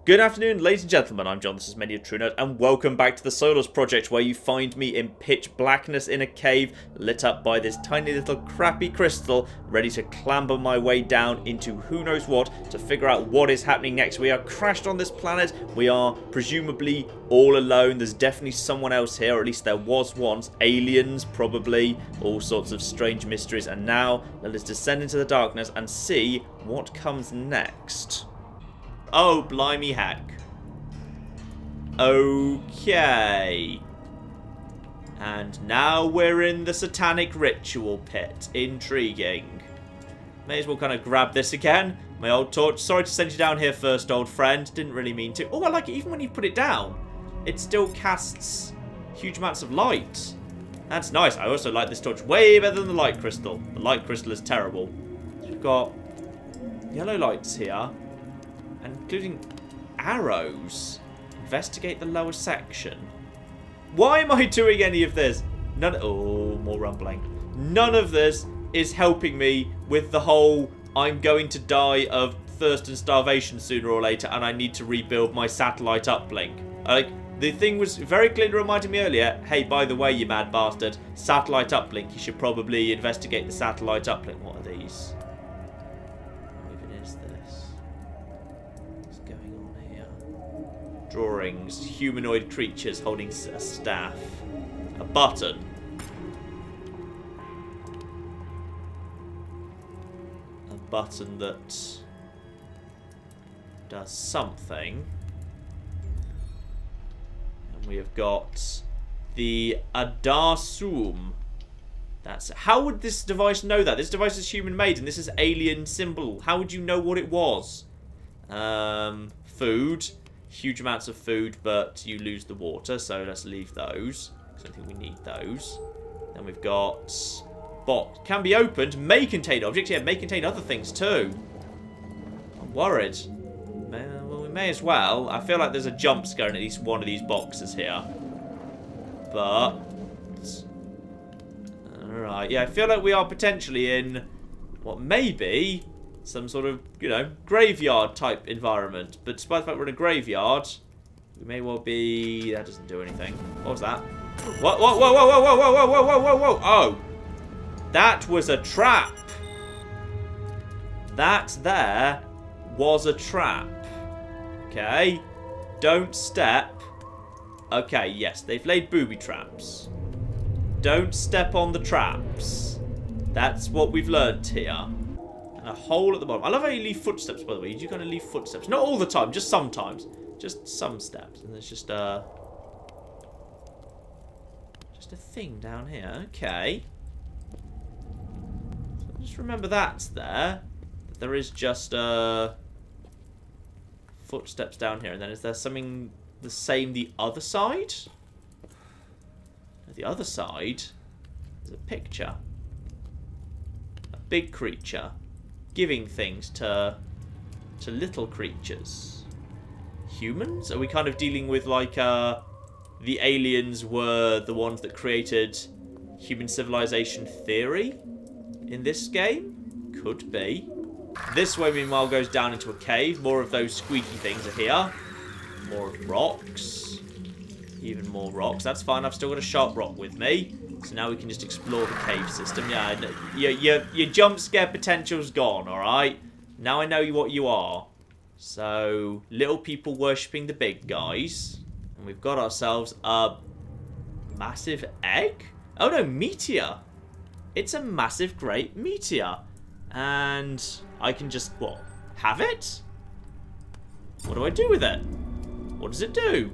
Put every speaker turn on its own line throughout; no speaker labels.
Good afternoon, ladies and gentlemen, I'm John, this is Many a True Nerd, and welcome back to the Solus Project, where you find me in pitch blackness in a cave, lit up by this tiny little crappy crystal, ready to clamber my way down into who knows what, to figure out what is happening next. We are crashed on this planet, we are presumably all alone, there's definitely someone else here, or at least there was once, aliens probably, all sorts of strange mysteries, and now let us descend into the darkness and see what comes next. Oh, blimey heck. Okay. And now we're in the satanic ritual pit. Intriguing. May as well kind of grab this again. My old torch. Sorry to send you down here first, old friend. Didn't really mean to. Oh, I like it. Even when you put it down, it still casts huge amounts of light. That's nice. I also like this torch way better than the light crystal. The light crystal is terrible. So we've got yellow lights here, including arrows. Investigate the lower section. Why am I doing any of this? Oh, more rumbling. None of this is helping me with the whole I'm going to die of thirst and starvation sooner or later and I need to rebuild my satellite uplink. Like, the thing was very clearly reminding me earlier, hey, by the way, you mad bastard, satellite uplink, you should probably investigate the satellite uplink. What are these? Drawings, humanoid creatures holding a staff, a button. A button that does something. And we have got the Adarsum. That's how would this device know that? This device is human made and this is alien symbol. How would you know what it was? Food. Huge amounts of food, but you lose the water, so let's leave those, because I don't think we need those. Then we've got box. Can be opened. May contain objects. Yeah, may contain other things too. I'm worried. Well, we may as well. I feel like there's a jump scare in at least one of these boxes here. But alright, yeah, I feel like we are potentially in what may be some sort of, you know, graveyard type environment. But despite the fact we're in a graveyard, we may well be... That doesn't do anything. What was that? What? Whoa, whoa, whoa, whoa, whoa, whoa, whoa, whoa, whoa, whoa, whoa. Oh. That was a trap. That there was a trap. Okay. Don't step. Okay, yes, they've laid booby traps. Don't step on the traps. That's what we've learned here. A hole at the bottom. I love how you leave footsteps, by the way. You do kind of leave footsteps. Not all the time, just sometimes. Just some steps. And there's just a thing down here. Okay. So just remember that's there. That there is just footsteps down here. And then is there something the same the other side? The other side is a picture. A big creature. Giving things to little creatures. Humans? Are we kind of dealing with like the aliens were the ones that created human civilization theory in this game? Could be. This way, meanwhile, goes down into a cave. More of those squeaky things are here. More rocks. Even more rocks. That's fine. I've still got a sharp rock with me. So now we can just explore the cave system. Yeah, your jump scare potential's gone, alright? Now I know what you are. So, little people worshipping the big guys. And we've got ourselves a massive egg? Oh no, meteor. It's a massive, great meteor. And I can just, what, have it? What do I do with it? What does it do?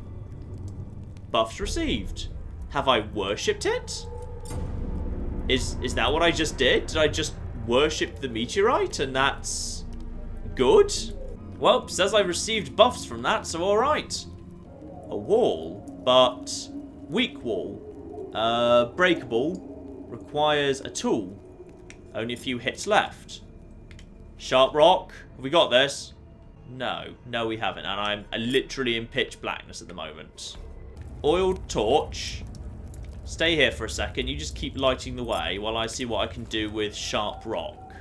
Buffs received. Have I worshipped it? Is that what I just did? Did I just worship the meteorite and that's good? Well, says I received buffs from that, so alright. A wall, but weak wall. Breakable, requires a tool. Only a few hits left. Sharp rock, have we got this? No, we haven't, and I'm literally in pitch blackness at the moment. Oiled torch. Stay here for a second. You just keep lighting the way while I see what I can do with sharp rock.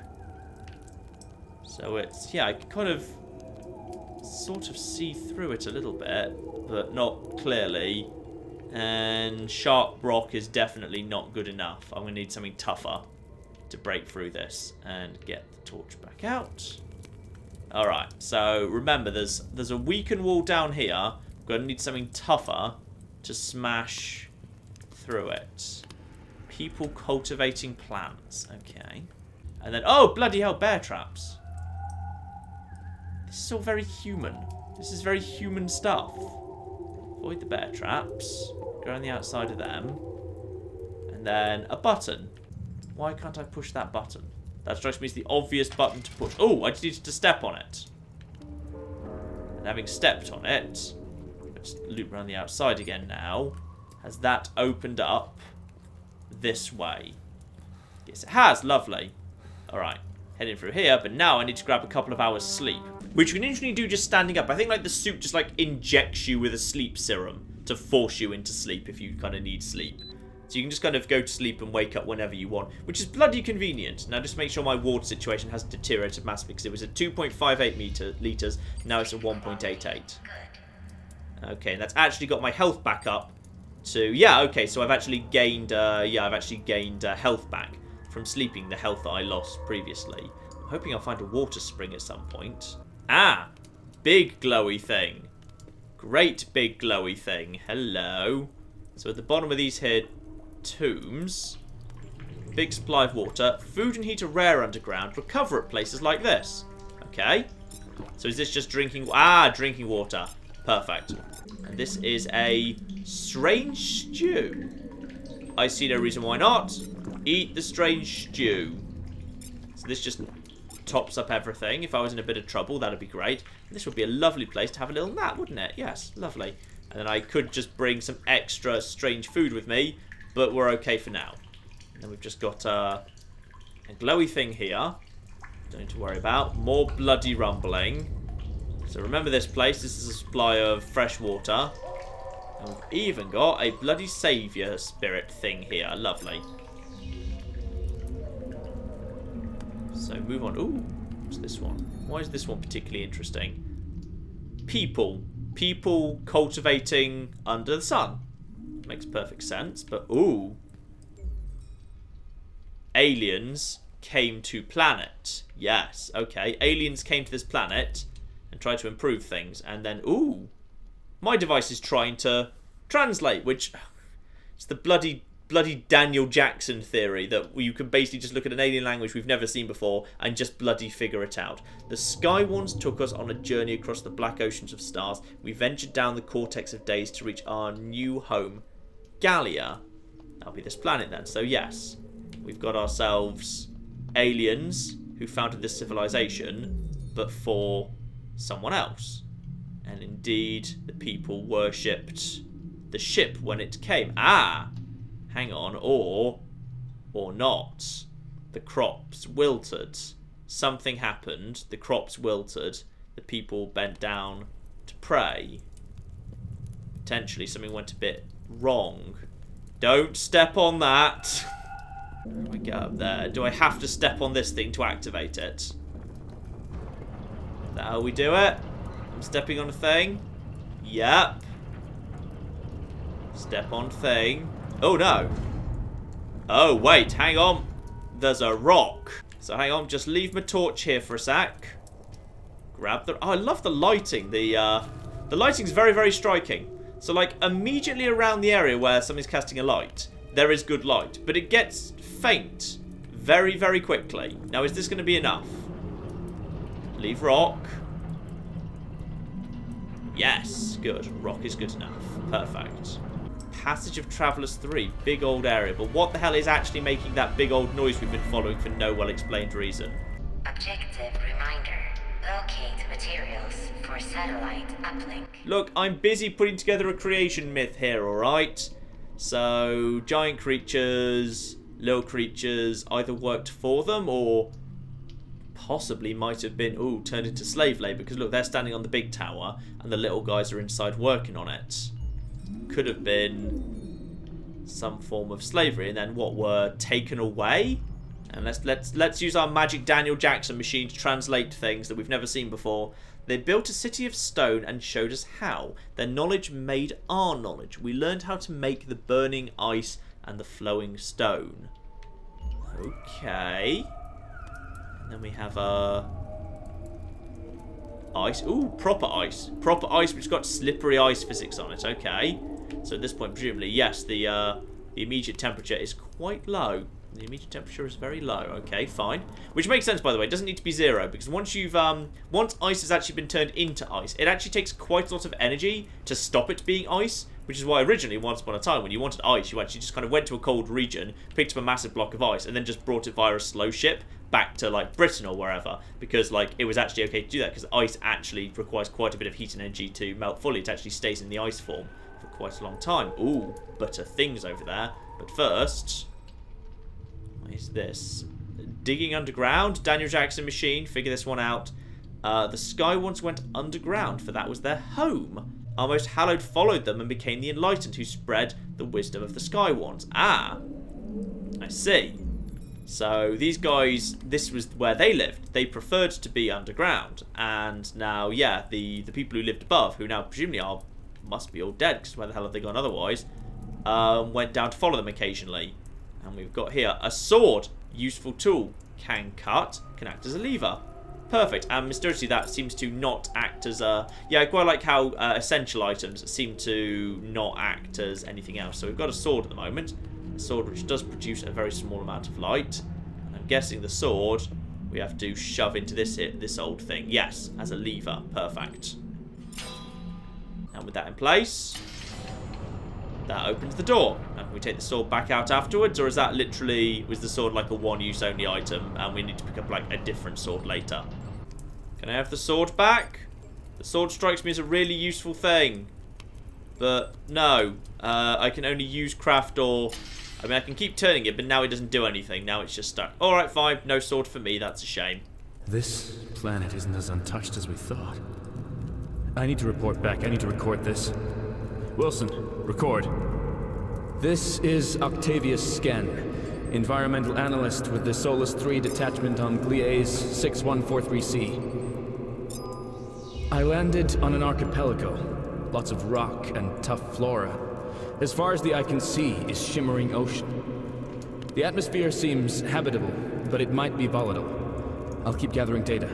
So it's, yeah, I can kind of sort of see through it a little bit, but not clearly. And sharp rock is definitely not good enough. I'm going to need something tougher to break through this and get the torch back out. Alright, so remember, there's a weakened wall down here. I'm going to need something tougher to smash through it. People cultivating plants. Okay. And then, oh, bloody hell, bear traps. This is all very human. This is very human stuff. Avoid the bear traps. Go on the outside of them. And then a button. Why can't I push that button? That strikes me as the obvious button to push. Oh, I just needed to step on it. And having stepped on it, let's loop around the outside again now. Has that opened up this way? Yes, it has. Lovely. Alright. Heading through here, but now I need to grab a couple of hours sleep. Which you can instantly do just standing up. I think like the suit just like injects you with a sleep serum to force you into sleep if you kind of need sleep. So you can just kind of go to sleep and wake up whenever you want, which is bloody convenient. Now just make sure my water situation hasn't deteriorated massively, because it was at 2.58 litres, now it's at 1.88. Okay, and that's actually got my health back up to... Yeah, okay, so I've actually gained, health back from sleeping, the health that I lost previously. I'm hoping I'll find a water spring at some point. Ah! Big glowy thing. Great big glowy thing. Hello. So at the bottom of these here tombs, big supply of water. Food and heat are rare underground. Recover at places like this. Okay. So is this just drinking... Ah, drinking water. Perfect. And this is a strange stew. I see no reason why not. Eat the strange stew. So this just tops up everything. If I was in a bit of trouble, that'd be great. This would be a lovely place to have a little nap, wouldn't it? Yes, lovely. And then I could just bring some extra strange food with me, but we're okay for now. And then we've just got a glowy thing here. Don't need to worry about. More bloody rumbling. So remember this place. This is a supply of fresh water. And we've even got a bloody saviour spirit thing here. Lovely. So move on. Ooh, what's this one? Why is this one particularly interesting? People. People cultivating under the sun. Makes perfect sense, but ooh. Aliens came to planet. Yes, okay. Aliens came to this planet and tried to improve things. And then, ooh. My device is trying to translate, which... It's the bloody Daniel Jackson theory that you can basically just look at an alien language we've never seen before and just bloody figure it out. The Sky Ones took us on a journey across the black oceans of stars. We ventured down the cortex of days to reach our new home, Gallia. That'll be this planet then. So yes, we've got ourselves aliens who founded this civilization, but for someone else. And indeed, the people worshipped the ship when it came. Ah! Hang on, or not. The crops wilted. Something happened. The crops wilted. The people bent down to pray. Potentially something went a bit wrong. Don't step on that. How do I get up there? Do I have to step on this thing to activate it? Is that how we do it? I'm stepping on a thing. Yep. Step on thing. Oh no. Oh wait, hang on. There's a rock. So hang on, just leave my torch here for a sec. Grab the... Oh, I love the lighting. The lighting's very, very striking. So like immediately around the area where something's casting a light, there is good light. But it gets faint very, very quickly. Now is this going to be enough? Leave rock. Yes, good. Rock is good enough. Perfect. Passage of Travellers 3, big old area, but what the hell is actually making that big old noise we've been following for no well-explained reason?
Objective reminder. Locate materials for satellite uplink.
Look, I'm busy putting together a creation myth here, alright? So, giant creatures, little creatures either worked for them or possibly might have been, ooh, turned into slave labour, because look, they're standing on the big tower and the little guys are inside working on it. Could have been some form of slavery, and then what, were taken away? And let's use our magic Daniel Jackson machine to translate things that we've never seen before. They built a city of stone and showed us how. Their knowledge made our knowledge. We learned how to make the burning ice and the flowing stone. Okay. And then we have ice. Ooh, proper ice. Proper ice which got slippery ice physics on it. Okay. So at this point, presumably, yes, the immediate temperature is quite low. The immediate temperature is very low. Okay, fine. Which makes sense, by the way. It doesn't need to be 0, because once you've once ice has actually been turned into ice, it actually takes quite a lot of energy to stop it being ice. Which is why originally, once upon a time, when you wanted ice, you actually just kind of went to a cold region, picked up a massive block of ice, and then just brought it via a slow ship back to like Britain or wherever, because like it was actually okay to do that, because ice actually requires quite a bit of heat and energy to melt fully. It actually stays in the ice form for quite a long time. Ooh, but things over there. But first, what is this? Digging underground. Daniel Jackson machine. Figure this one out. The sky once went underground, for that was their home. Our most hallowed followed them and became the enlightened, who spread the wisdom of the sky ones. Ah, I see. So these guys, this was where they lived. They preferred to be underground, and now, yeah, the people who lived above, who now presumably must be all dead, because where the hell have they gone otherwise? Went down to follow them occasionally. And we've got here a sword, useful tool, can cut, can act as a lever. Perfect, and mysteriously that seems to not act as a... Yeah, I quite like how essential items seem to not act as anything else. So we've got a sword at the moment. A sword which does produce a very small amount of light. And I'm guessing the sword we have to shove into this old thing. Yes, as a lever. Perfect. And with that in place, that opens the door. Now can we take the sword back out afterwards, or is that literally, was the sword like a one-use only item and we need to pick up like a different sword later? Can I have the sword back? The sword strikes me as a really useful thing. But no, I can only use craft or... I mean, I can keep turning it, but now it doesn't do anything. Now it's just stuck. Alright, fine. No sword for me. That's a shame.
This planet isn't as untouched as we thought. I need to report back. I need to record this. Wilson, record. This is Octavius Sken, environmental analyst with the Solus 3 detachment on Gliese 6143C. I landed on an archipelago. Lots of rock and tough flora. As far as the eye can see is shimmering ocean. The atmosphere seems habitable, but it might be volatile. I'll keep gathering data.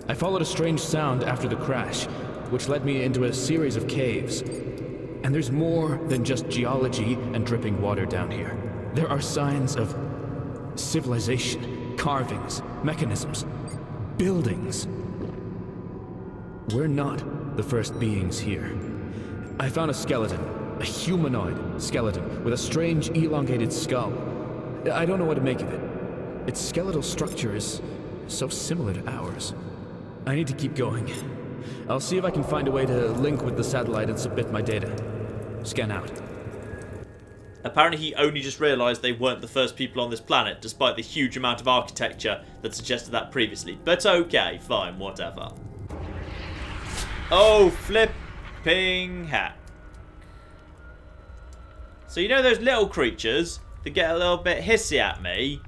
I followed a strange sound after the crash, which led me into a series of caves. And there's more than just geology and dripping water down here. There are signs of civilization, carvings, mechanisms, buildings. We're not the first beings here. I found a skeleton, a humanoid skeleton with a strange elongated skull. I don't know what to make of it. Its skeletal structure is so similar to ours. I need to keep going. I'll see if I can find a way to link with the satellite and submit my data. Scan out.
Apparently he only just realised they weren't the first people on this planet, despite the huge amount of architecture that suggested that previously. But okay, fine, whatever. Oh, flipping heck. So you know those little creatures that get a little bit hissy at me?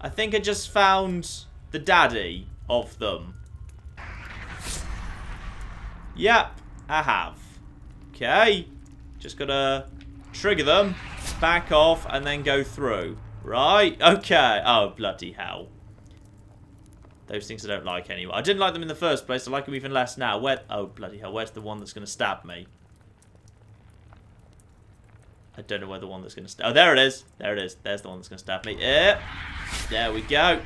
I think I just found the daddy of them. Yep, I have. Okay. Just gotta trigger them, back off, and then go through. Right? Okay. Oh, bloody hell. Those things I don't like anyway. I didn't like them in the first place. I like them even less now. Where? Oh, bloody hell. Where's the one that's going to stab me? I don't know where the one that's going to stab... Oh, there it is. There it is. There's the one that's going to stab me. Yep. There we go.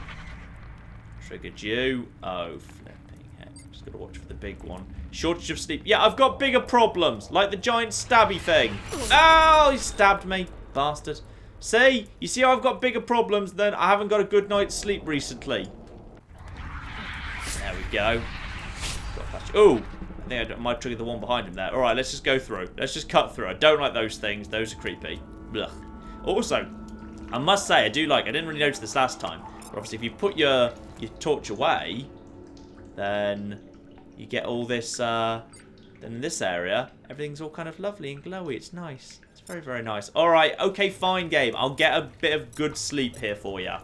Triggered you. Oh, flipping heck. Just got to watch for the big one. Shortage of sleep. Yeah, I've got bigger problems. Like the giant stabby thing. Oh, he stabbed me. Bastard. See? You see how I've got bigger problems than I haven't got a good night's sleep recently. There we go. Oh, I think I might trigger the one behind him there. Alright, let's just go through. Let's just cut through. I don't like those things. Those are creepy. Ugh. Also, I must say, I didn't really notice this last time, but obviously if you put your torch away, then you get all this, then in this area, everything's all kind of lovely and glowy. It's nice. It's very, very nice. Alright, okay, fine, game. I'll get a bit of good sleep here for you.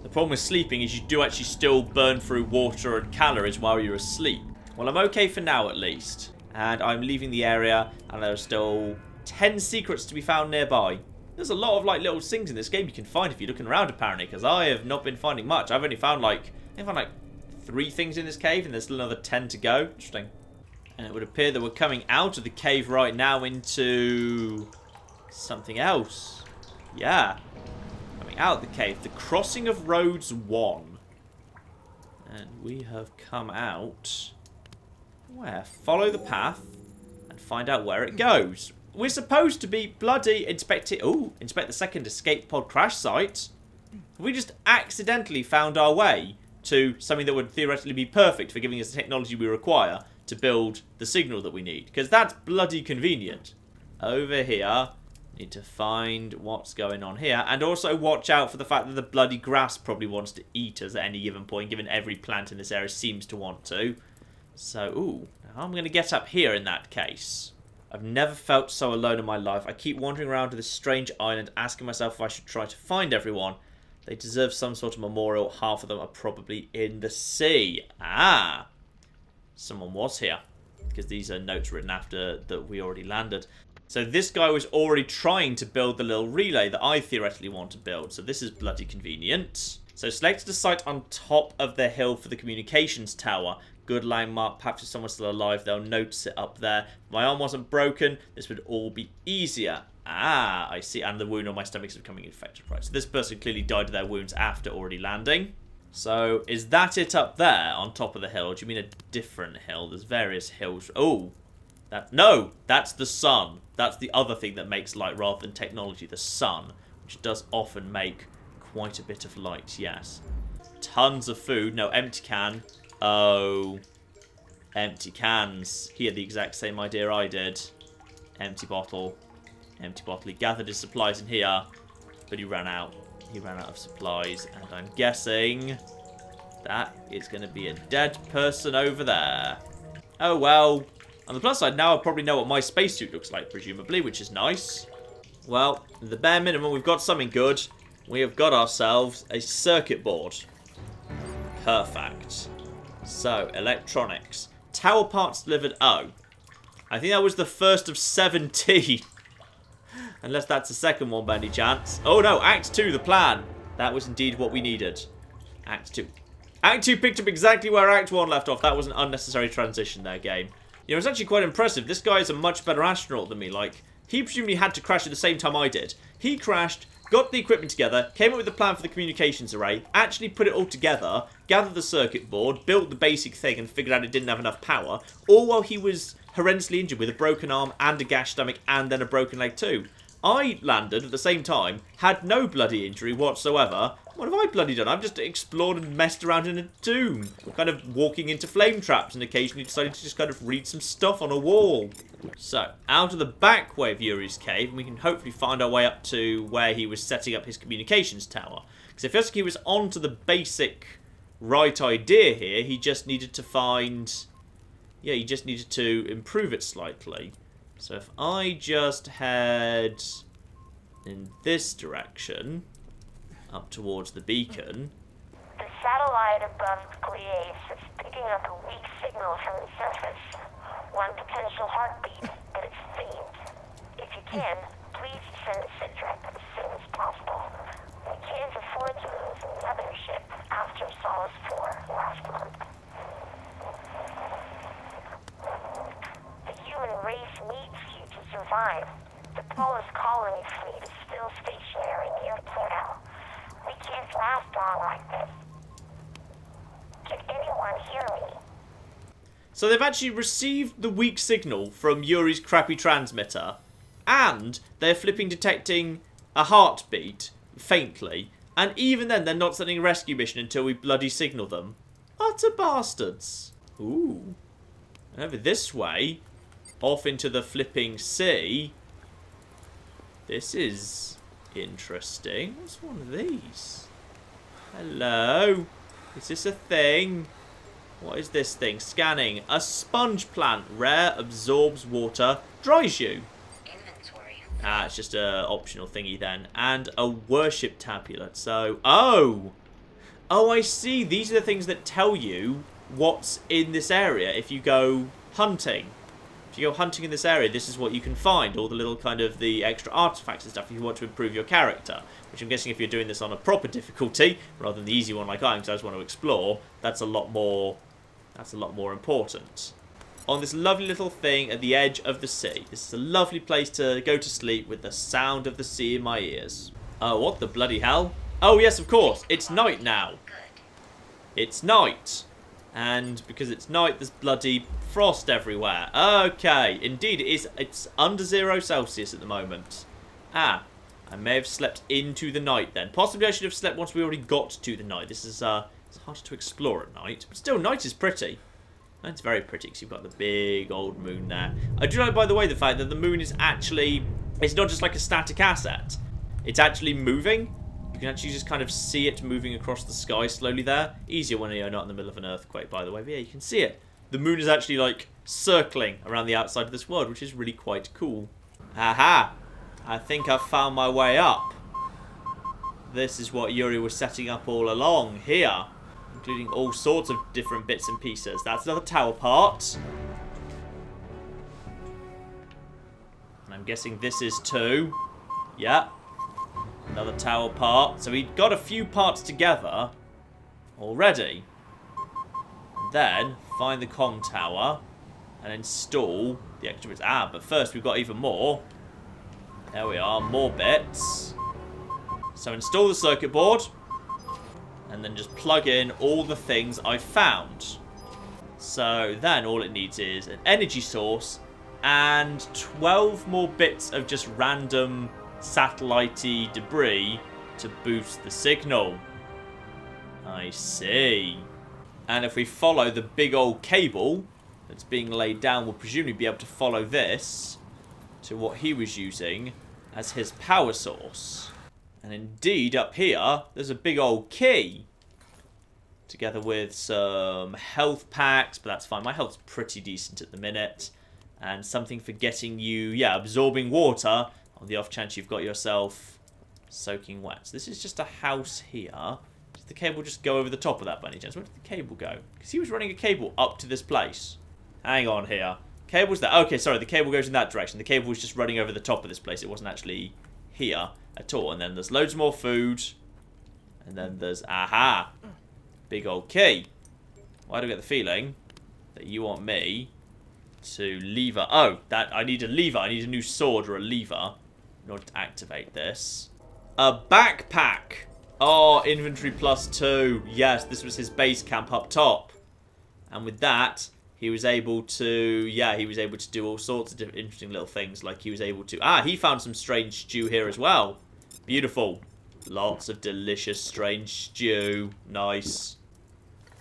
The problem with sleeping is you do actually still burn through water and calories while you're asleep. Well, I'm okay for now, at least. And I'm leaving the area, and there are still 10 secrets to be found nearby. There's a lot of, like, little things in this game you can find if you're looking around, apparently, because I have not been finding much. I've only found, like, 3 things in this cave, and there's still another 10 to go. Interesting. And it would appear that we're coming out of the cave right now into something else. Yeah. Coming out of the cave. The Crossing of Roads 1. And we have come out... Where? Follow the path and find out where it goes. We're supposed to be bloody inspect the second escape pod crash site. Have we just accidentally found our way to something that would theoretically be perfect for giving us the technology we require to build the signal that we need? Because that's bloody convenient. Over here, need to find what's going on here, and also watch out for the fact that the bloody grass probably wants to eat us at any given point, given every plant in this area seems to want to. So, now I'm going to get up here in that case. I've never felt so alone in my life. I keep wandering around to this strange island, asking myself if I should try to find everyone. They deserve some sort of memorial. Half of them are probably in the sea. Ah! Someone was here, because these are notes written after that we already landed. So this guy was already trying to build the little relay that I theoretically want to build. So this is bloody convenient. So selected a site on top of the hill for the communications tower. Good landmark. Perhaps if someone's still alive, they'll notice it up there. If my arm wasn't broken, this would all be easier. Ah, I see. And the wound on my stomach is becoming infected. Right, so this person clearly died of their wounds after already landing. So is that it up there on top of the hill? Or do you mean a different hill? There's various hills. Oh, no, that's the sun. That's the other thing that makes light rather than technology. The sun, which does often make quite a bit of light, yes. Tons of food. No, empty can. Oh, empty cans. He had the exact same idea I did. Empty bottle. Empty bottle. He gathered his supplies in here, but he ran out. He ran out of supplies, and I'm guessing that is going to be a dead person over there. Oh, well. On the plus side, now I probably know what my spacesuit looks like, presumably, which is nice. Well, at the bare minimum, we've got something good. We have got ourselves a circuit board. Perfect. So, electronics. Tower parts delivered. Oh. I think that was the first of 17. Unless that's the second one by any chance. Oh no, Act 2, the plan. That was indeed what we needed. Act 2. Act 2 picked up exactly where Act 1 left off. That was an unnecessary transition there, game. You know, it's actually quite impressive. This guy is a much better astronaut than me. Like, he presumably had to crash at the same time I did. He crashed, got the equipment together, came up with a plan for the communications array, actually put it all together, gathered the circuit board, built the basic thing and figured out it didn't have enough power, all while he was horrendously injured with a broken arm and a gashed stomach and then a broken leg too. I landed at the same time, had no bloody injury whatsoever. What have I bloody done? I've just explored and messed around in a tomb. Kind of walking into flame traps and occasionally decided to just kind of read some stuff on a wall. So, out of the back way of Yuri's cave, and we can hopefully find our way up to where he was setting up his communications tower. Because it feels like he was onto the basic right idea here. He just needed to find... Yeah, he just needed to improve it slightly. So if I just head in this direction, up towards the beacon...
The satellite above Gliese is picking up a weak signal from the surface. One potential heartbeat, but it's faint. If you can, please send a sitrep as soon as possible. We can't afford to lose another ship after Solus 4 last month. The human race needs you to survive. The Polus colony fleet is still stationary near Pluto. We can't last on like this. Can anyone hear me?
So they've actually received the weak signal from Yuri's crappy transmitter, and they're flipping detecting a heartbeat, faintly, and even then they're not sending a rescue mission until we bloody signal them. Utter bastards. Ooh. And over this way, off into the flipping sea. This is interesting. What's one of these? Hello? Is this a thing? What is this thing? Scanning. A sponge plant. Rare, absorbs water, dries you.
Inventory.
Ah, it's just a optional thingy then. And a worship tablet. So, oh! Oh, I see. These are the things that tell you what's in this area if you go hunting. If you go hunting in this area, this is what you can find. All the little kind of the extra artifacts and stuff if you want to improve your character. Which I'm guessing if you're doing this on a proper difficulty, rather than the easy one like I am, because I just want to explore, that's a lot more important. On this lovely little thing at the edge of the sea. This is a lovely place to go to sleep with the sound of the sea in my ears. Oh, what the bloody hell? Oh, yes, of course. It's night now. It's night. And because it's night, there's bloody frost everywhere. Okay, indeed it is. It's under 0 Celsius at the moment. Ah, I may have slept into the night then. Possibly I should have slept once we already got to the night. This is it's harder to explore at night. But still, night is pretty. It's very pretty because you've got the big old moon there. I do like, by the way, the fact that the moon is actually... It's not just like a static asset. It's actually moving. You can actually just kind of see it moving across the sky slowly there. Easier when you're not in the middle of an earthquake, by the way. But yeah, you can see it. The moon is actually, like, circling around the outside of this world, which is really quite cool. Aha! I think I've found my way up. This is what Yuri was setting up all along here. Including all sorts of different bits and pieces. That's another tower part. And I'm guessing this is too. Yeah. Another tower part. So we got a few parts together already. And then find the comm tower and install the extra bits. Ah, but first we've got even more. There we are, more bits. So install the circuit board. And then just plug in all the things I found. So then all it needs is an energy source and 12 more bits of just random satellite-y debris to boost the signal. I see. And if we follow the big old cable that's being laid down, we'll presumably be able to follow this to what he was using as his power source. And indeed, up here, there's a big old key. Together with some health packs, but that's fine. My health's pretty decent at the minute. And something for getting you, yeah, absorbing water on the off chance you've got yourself soaking wet. So this is just a house here. Does the cable just go over the top of that by any chance? Where did the cable go? Because he was running a cable up to this place. Hang on here. Cable's there. Okay, sorry, the cable goes in that direction. The cable was just running over the top of this place. It wasn't actually here at all. And then there's loads more food. And then there's, aha, big old key. Why do I get the feeling that you want me to lever? Oh, that I need a lever. I need a new sword or a lever in order to activate this. A backpack. Oh, inventory +2. Yes, this was his base camp up top. And with that, he was able to, yeah, he was able to do all sorts of different interesting little things. Like he was able to, he found some strange stew here as well. Beautiful. Lots of delicious strange stew. Nice.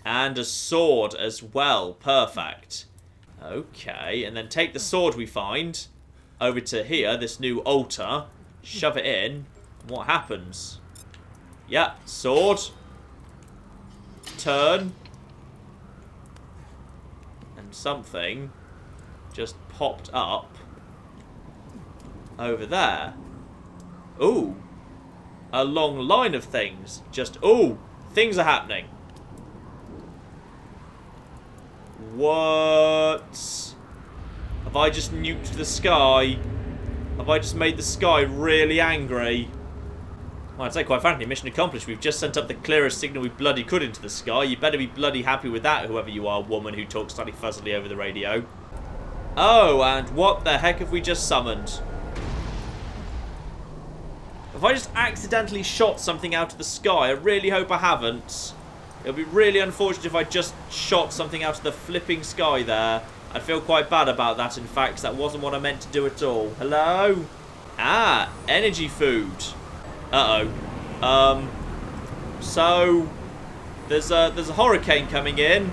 And a sword as well. Perfect. Okay, and then take the sword we find over to here, this new altar. Shove it in. And what happens? Yeah, sword. Turn. And something just popped up over there. Ooh. A long line of things. Just, ooh, things are happening. What? Have I just nuked the sky? Have I just made the sky really angry? Well, I'd say quite frankly, mission accomplished. We've just sent up the clearest signal we bloody could into the sky. You better be bloody happy with that, whoever you are, woman who talks slightly fuzzily over the radio. Oh, and what the heck have we just summoned? Have I just accidentally shot something out of the sky? I really hope I haven't. It would be really unfortunate if I just shot something out of the flipping sky there. I'd feel quite bad about that, in fact, 'cause that wasn't what I meant to do at all. Hello? Ah, energy food. Uh-oh. So, there's a hurricane coming in.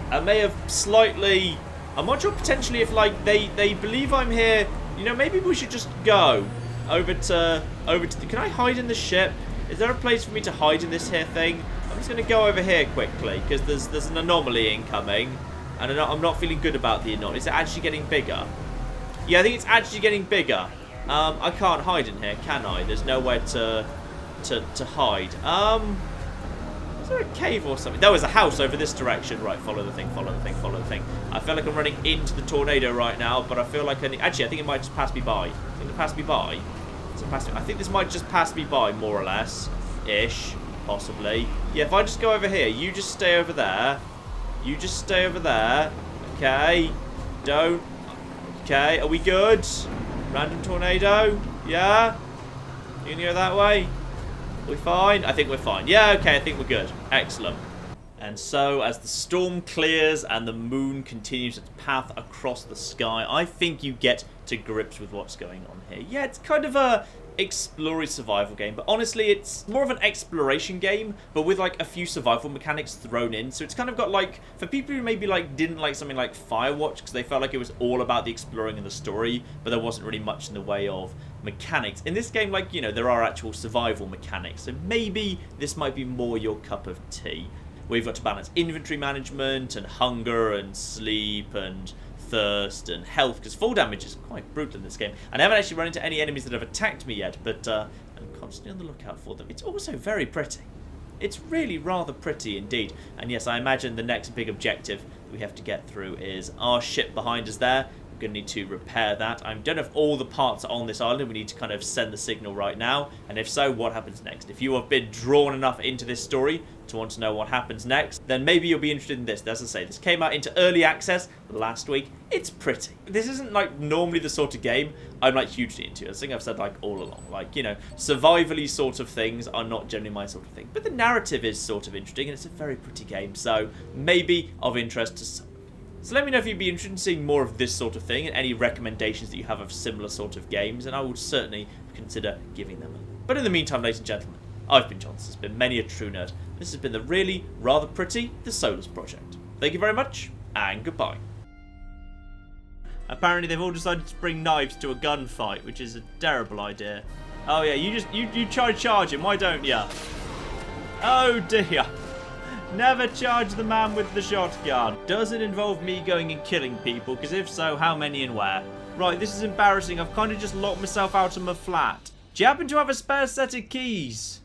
I may have slightly... I'm not sure potentially if, like, they believe I'm here. You know, maybe we should just go over to the... Can I hide in the ship? Is there a place for me to hide in this here thing? I'm just going to go over here quickly, because there's an anomaly incoming. And I'm not feeling good about the anomaly. Is it actually getting bigger? Yeah, I think it's actually getting bigger. I can't hide in here, can I? There's nowhere to hide. Is there a cave or something? There was a house over this direction. Right, follow the thing, follow the thing, follow the thing. I feel like I'm running into the tornado right now, but I feel like actually, I think it might just pass me by. I think it passed me by. I think this might just pass me by, more or less. Ish. Possibly. Yeah, if I just go over here, you just stay over there. You just stay over there. Okay. Don't. Okay, are we good? Random tornado? Yeah? You can go that way? We fine? I think we're fine. Yeah, okay, I think we're good. Excellent. And so, as the storm clears and the moon continues its path across the sky, I think you get to grips with what's going on here. Yeah, it's kind of a exploring survival game, but honestly, it's more of an exploration game, but with like a few survival mechanics thrown in. So it's kind of got like, for people who maybe like didn't like something like Firewatch because they felt like it was all about the exploring and the story, but there wasn't really much in the way of mechanics. In this game, like, you know, there are actual survival mechanics, so maybe this might be more your cup of tea. We've got to balance inventory management and hunger and sleep and thirst and health, because fall damage is quite brutal in this game. And I haven't actually run into any enemies that have attacked me yet, but I'm constantly on the lookout for them. It's also very pretty. It's really rather pretty indeed. And yes, I imagine the next big objective we have to get through is our ship behind us there. We're going to need to repair that. I don't know if all the parts are on this island. We need to kind of send the signal right now. And if so, what happens next? If you have been drawn enough into this story to want to know what happens next, then maybe you'll be interested in this. As I say, this came out into early access last week. It's pretty. This isn't like normally the sort of game I'm like hugely into. I think I've said like all along, like, you know, survivally sort of things are not generally my sort of thing. But the narrative is sort of interesting and it's a very pretty game. So maybe of interest to some. So let me know if you'd be interested in seeing more of this sort of thing and any recommendations that you have of similar sort of games, and I would certainly consider giving them. But in the meantime, ladies and gentlemen, I've been John. This has been Many a True Nerd. This has been the really rather pretty The Solus Project. Thank you very much, and goodbye. Apparently they've all decided to bring knives to a gunfight, which is a terrible idea. Oh yeah, you try charging, why don't ya? Oh dear. Never charge the man with the shotgun. Does it involve me going and killing people? Because if so, how many and where? Right, this is embarrassing. I've kind of just locked myself out of my flat. Do you happen to have a spare set of keys?